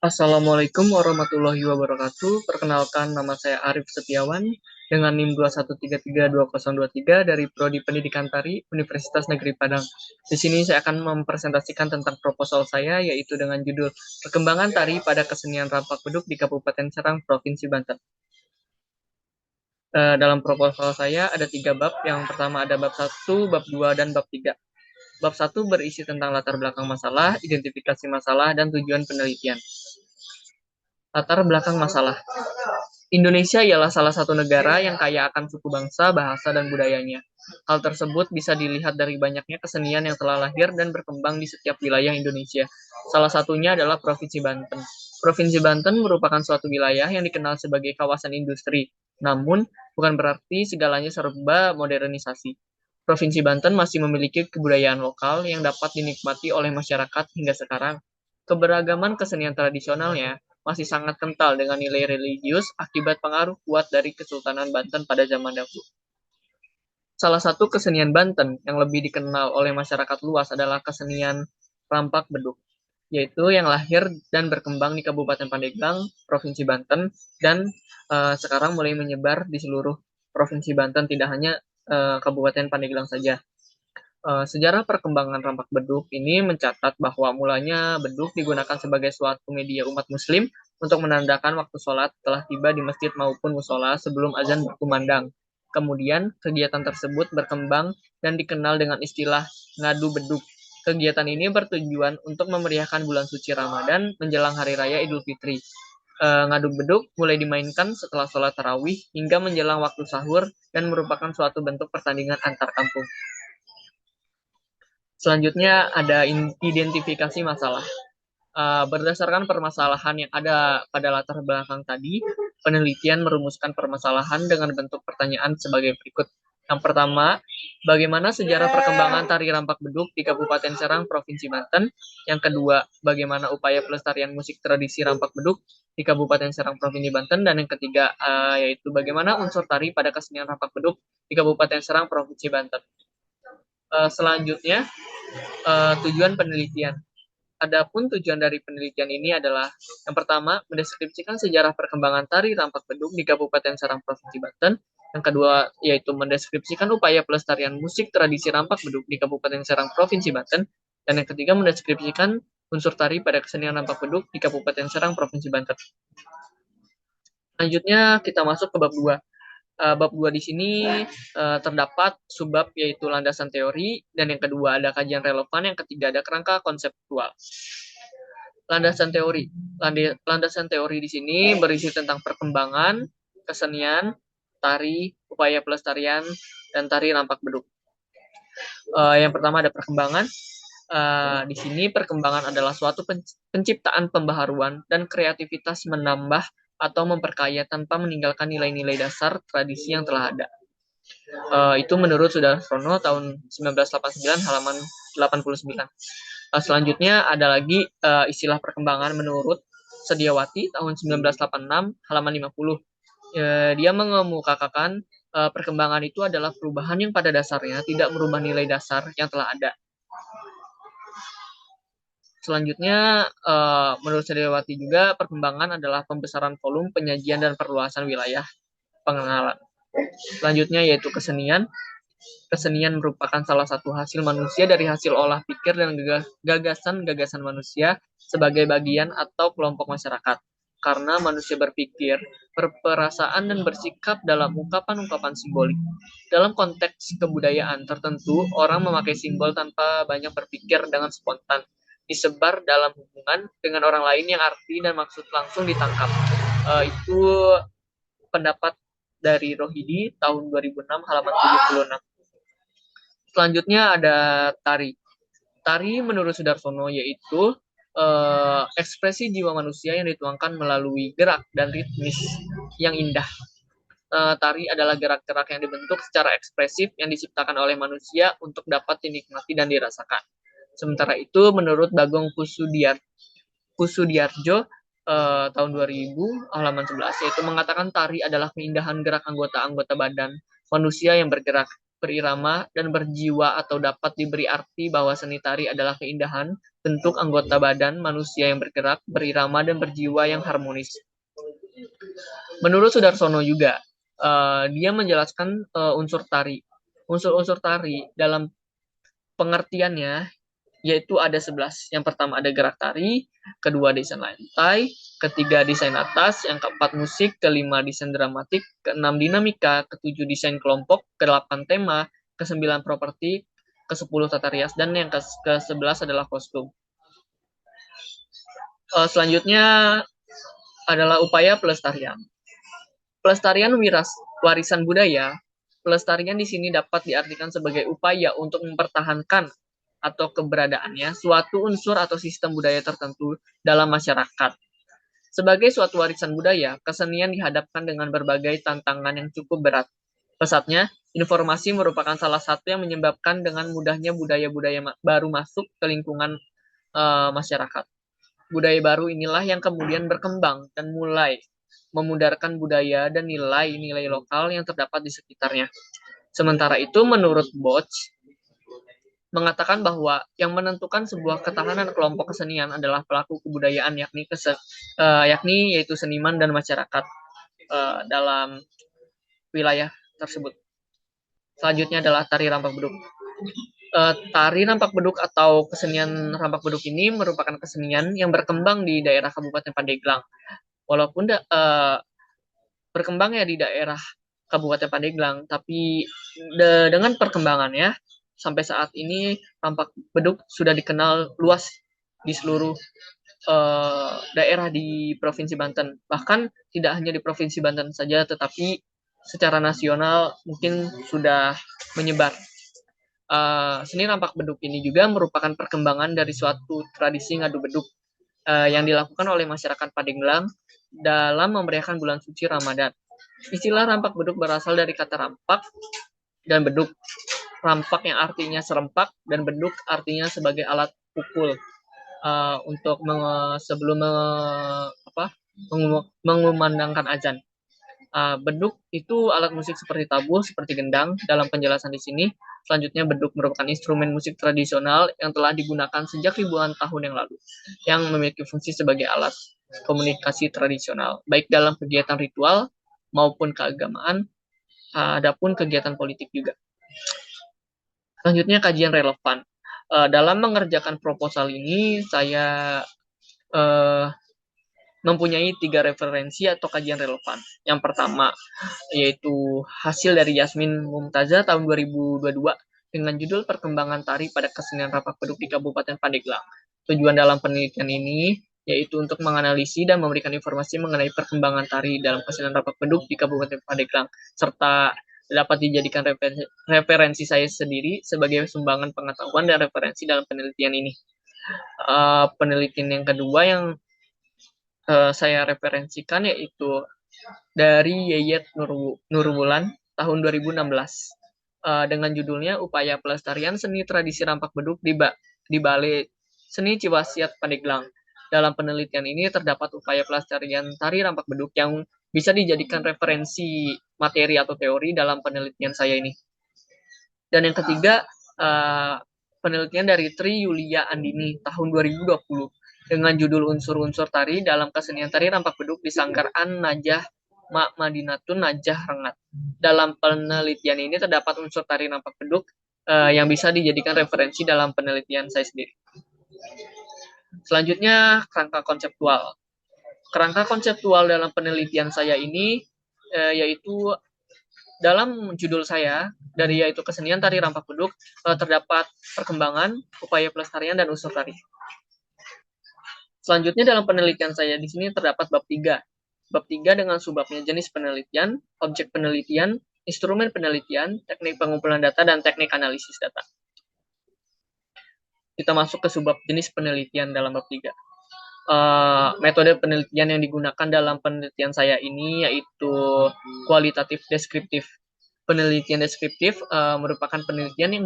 Assalamualaikum warahmatullahi wabarakatuh. Perkenalkan, nama saya Arif Setiawan dengan NIM 213320023 dari Prodi Pendidikan Tari Universitas Negeri Padang. Di sini saya akan mempresentasikan tentang proposal saya, yaitu dengan judul Perkembangan Tari pada Kesenian Rampak Beduk di Kabupaten Serang, Provinsi Banten. Dalam proposal saya ada 3 bab. Yang pertama ada bab 1, bab 2, dan bab 3. Bab 1 berisi tentang latar belakang masalah, identifikasi masalah, dan tujuan penelitian. Latar belakang masalah. Indonesia ialah salah satu negara yang kaya akan suku bangsa, bahasa, dan budayanya. Hal tersebut bisa dilihat dari banyaknya kesenian yang telah lahir dan berkembang di setiap wilayah Indonesia. Salah satunya adalah Provinsi Banten. Provinsi Banten merupakan suatu wilayah yang dikenal sebagai kawasan industri. Namun, bukan berarti segalanya serba modernisasi. Provinsi Banten masih memiliki kebudayaan lokal yang dapat dinikmati oleh masyarakat hingga sekarang. Keberagaman kesenian tradisionalnya masih sangat kental dengan nilai religius akibat pengaruh kuat dari Kesultanan Banten pada zaman dahulu. Salah satu kesenian Banten yang lebih dikenal oleh masyarakat luas adalah kesenian Rampak Beduk, yaitu yang lahir dan berkembang di Kabupaten Pandeglang, Provinsi Banten, dan sekarang mulai menyebar di seluruh Provinsi Banten, tidak hanya Kabupaten Pandeglang saja. Sejarah perkembangan rampak beduk ini mencatat bahwa mulanya beduk digunakan sebagai suatu media umat muslim untuk menandakan waktu sholat telah tiba di masjid maupun musola sebelum azan berkumandang. Kemudian, kegiatan tersebut berkembang dan dikenal dengan istilah ngadu beduk. Kegiatan ini bertujuan untuk memeriahkan bulan suci Ramadan menjelang Hari Raya Idul Fitri. Ngadu beduk mulai dimainkan setelah sholat tarawih hingga menjelang waktu sahur dan merupakan suatu bentuk pertandingan antar kampung. Selanjutnya ada identifikasi masalah. Berdasarkan permasalahan yang ada pada latar belakang tadi, penelitian merumuskan permasalahan dengan bentuk pertanyaan sebagai berikut. Yang pertama, bagaimana sejarah perkembangan tari rampak beduk di Kabupaten Serang, Provinsi Banten? Yang kedua, bagaimana upaya pelestarian musik tradisi rampak beduk di Kabupaten Serang, Provinsi Banten? Dan yang ketiga, yaitu bagaimana unsur tari pada kesenian rampak beduk di Kabupaten Serang, Provinsi Banten. Selanjutnya, tujuan penelitian. Adapun tujuan dari penelitian ini adalah yang pertama, mendeskripsikan sejarah perkembangan tari rampak beduk di Kabupaten Serang, Provinsi Banten. Yang kedua, yaitu mendeskripsikan upaya pelestarian musik tradisi rampak beduk di Kabupaten Serang, Provinsi Banten. Dan yang ketiga, mendeskripsikan unsur tari pada kesenian rampak beduk di Kabupaten Serang, Provinsi Banten. Selanjutnya, kita masuk ke bab 2. Bab 2 di sini terdapat subbab yaitu landasan teori, dan yang kedua ada kajian relevan, yang ketiga ada kerangka konseptual. Landasan teori. Landasan teori di sini berisi tentang perkembangan, kesenian, tari, upaya pelestarian, dan tari rampak beduk. Yang pertama ada perkembangan. Di sini perkembangan adalah suatu penciptaan pembaharuan dan kreativitas menambah atau memperkaya tanpa meninggalkan nilai-nilai dasar tradisi yang telah ada. Itu menurut Sudarsono tahun 1989 halaman 89. Selanjutnya ada lagi istilah perkembangan menurut Sediawati tahun 1986 halaman 50. Dia mengemukakan perkembangan itu adalah perubahan yang pada dasarnya tidak merubah nilai dasar yang telah ada. Selanjutnya, menurut Sediawati juga, perkembangan adalah pembesaran volume, penyajian, dan perluasan wilayah pengenalan. Selanjutnya yaitu kesenian. Kesenian merupakan salah satu hasil manusia dari hasil olah pikir dan gagasan-gagasan manusia sebagai bagian atau kelompok masyarakat. Karena manusia berpikir, berperasaan, dan bersikap dalam ungkapan-ungkapan simbolik. Dalam konteks kebudayaan tertentu, orang memakai simbol tanpa banyak berpikir dengan spontan, disebar dalam hubungan dengan orang lain yang arti dan maksud langsung ditangkap. Itu pendapat dari Rohidi tahun 2006 halaman 76. Selanjutnya ada tari. Tari menurut Sudarsono yaitu ekspresi jiwa manusia yang dituangkan melalui gerak dan ritmis yang indah. tari adalah gerak-gerak yang dibentuk secara ekspresif yang diciptakan oleh manusia untuk dapat dinikmati dan dirasakan. Sementara itu, menurut Bagong Kusudiarjo tahun 2000, halaman 11, yaitu mengatakan tari adalah keindahan gerak anggota-anggota badan manusia yang bergerak, berirama, dan berjiwa, atau dapat diberi arti bahwa seni tari adalah keindahan bentuk anggota badan manusia yang bergerak, berirama, dan berjiwa yang harmonis. Menurut Sudarsono juga, dia menjelaskan unsur tari. Unsur-unsur tari dalam pengertiannya yaitu ada 11. Yang pertama ada gerak tari, kedua desain lantai, ketiga desain atas, yang keempat musik, kelima desain dramatik, keenam dinamika, ketujuh desain kelompok, kedelapan tema, kesembilan properti, kesepuluh tata rias, dan yang ke-11 adalah kostum. Selanjutnya adalah upaya pelestarian. Pelestarian warisan budaya. Pelestarian di sini dapat diartikan sebagai upaya untuk mempertahankan atau keberadaannya suatu unsur atau sistem budaya tertentu dalam masyarakat. Sebagai suatu warisan budaya, kesenian dihadapkan dengan berbagai tantangan yang cukup berat. Pesatnya, informasi merupakan salah satu yang menyebabkan dengan mudahnya budaya-budaya baru masuk ke lingkungan masyarakat. Budaya baru inilah yang kemudian berkembang dan mulai memudarkan budaya dan nilai-nilai lokal yang terdapat di sekitarnya. Sementara itu, menurut Boch, mengatakan bahwa yang menentukan sebuah ketahanan kelompok kesenian adalah pelaku kebudayaan, yakni yaitu seniman dan masyarakat dalam wilayah tersebut. Selanjutnya adalah tari rampak beduk. Tari rampak beduk atau kesenian rampak beduk ini merupakan kesenian yang berkembang di daerah Kabupaten Pandeglang. Walaupun berkembang ya di daerah Kabupaten Pandeglang, tapi dengan perkembangannya sampai saat ini rampak beduk sudah dikenal luas di seluruh daerah di Provinsi Banten. Bahkan tidak hanya di Provinsi Banten saja, tetapi secara nasional mungkin sudah menyebar. Seni rampak beduk ini juga merupakan perkembangan dari suatu tradisi ngadu beduk yang dilakukan oleh masyarakat Pandeglang dalam memeriahkan bulan suci Ramadan. Istilah rampak beduk berasal dari kata rampak dan beduk. Rampak yang artinya serempak dan beduk artinya sebagai alat pukul untuk sebelum mengumandangkan azan. Beduk itu alat musik seperti tabuh, seperti gendang dalam penjelasan di sini. Selanjutnya, beduk merupakan instrumen musik tradisional yang telah digunakan sejak ribuan tahun yang lalu, yang memiliki fungsi sebagai alat komunikasi tradisional, baik dalam kegiatan ritual maupun keagamaan, adapun kegiatan politik juga. Selanjutnya, kajian relevan. Dalam mengerjakan proposal ini, saya mempunyai 3 referensi atau kajian relevan. Yang pertama, yaitu hasil dari Yasmin Mumtazah tahun 2022 dengan judul Perkembangan Tari pada Kesenian Rampak Beduk di Kabupaten Pandeglang. Tujuan dalam penelitian ini yaitu untuk menganalisis dan memberikan informasi mengenai perkembangan tari dalam kesenian rampak beduk di Kabupaten Pandeglang, serta dapat dijadikan referensi saya sendiri sebagai sumbangan pengetahuan dan referensi dalam penelitian ini. Penelitian yang kedua yang saya referensikan yaitu dari Yeyet Nurwulan tahun 2016 dengan judulnya Upaya Pelestarian Seni Tradisi Rampak Beduk di Balai Seni Ciwasiat Pandeglang. Dalam penelitian ini terdapat upaya pelestarian tari rampak beduk yang bisa dijadikan referensi materi atau teori dalam penelitian saya ini. Dan yang ketiga, penelitian dari Tri Yulia Andini tahun 2020 dengan judul Unsur-unsur tari dalam kesenian tari rampak beduk di Sanggar An Najah Mak Madinatun Najah Rengat. Dalam penelitian ini terdapat unsur tari rampak beduk yang bisa dijadikan referensi dalam penelitian saya sendiri. Selanjutnya, kerangka konseptual. Kerangka konseptual dalam penelitian saya ini yaitu dalam judul saya dari yaitu kesenian tari rampak beduk terdapat perkembangan, upaya pelestarian, dan unsur tari. Selanjutnya dalam penelitian saya di sini terdapat bab 3. Bab 3 dengan subbabnya jenis penelitian, objek penelitian, instrumen penelitian, teknik pengumpulan data, dan teknik analisis data. Kita masuk ke subbab jenis penelitian dalam bab 3. Metode penelitian yang digunakan dalam penelitian saya ini yaitu kualitatif deskriptif. Penelitian deskriptif merupakan penelitian yang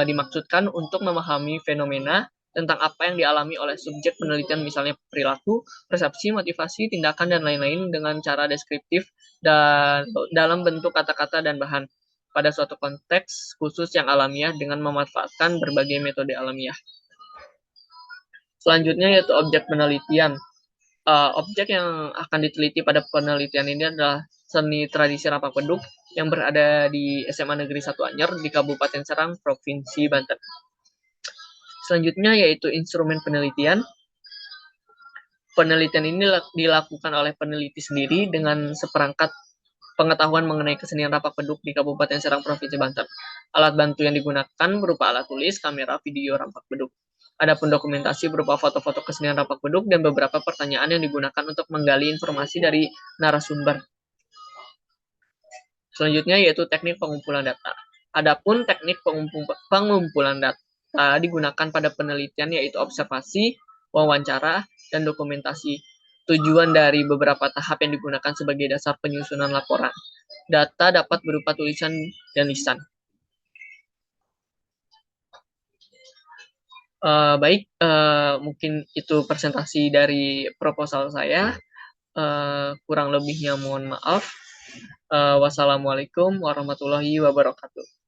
dimaksudkan untuk memahami fenomena tentang apa yang dialami oleh subjek penelitian, misalnya perilaku, persepsi, motivasi, tindakan, dan lain-lain dengan cara deskriptif dan dalam bentuk kata-kata dan bahan pada suatu konteks khusus yang alamiah dengan memanfaatkan berbagai metode alamiah. Selanjutnya yaitu objek penelitian. Objek yang akan diteliti pada penelitian ini adalah seni tradisi Rampak Beduk yang berada di SMA Negeri 1 Anyer di Kabupaten Serang, Provinsi Banten. Selanjutnya yaitu instrumen penelitian. Penelitian ini dilakukan oleh peneliti sendiri dengan seperangkat pengetahuan mengenai kesenian Rampak Beduk di Kabupaten Serang, Provinsi Banten. Alat bantu yang digunakan berupa alat tulis, kamera, video Rampak Beduk. Adapun dokumentasi berupa foto-foto kesenian Rampak Beduk dan beberapa pertanyaan yang digunakan untuk menggali informasi dari narasumber. Selanjutnya yaitu teknik pengumpulan data. Adapun teknik pengumpulan data digunakan pada penelitian yaitu observasi, wawancara, dan dokumentasi. Tujuan dari beberapa tahap yang digunakan sebagai dasar penyusunan laporan. Data dapat berupa tulisan dan lisan. Baik, mungkin itu presentasi dari proposal saya. Kurang lebihnya mohon maaf. Wassalamualaikum warahmatullahi wabarakatuh.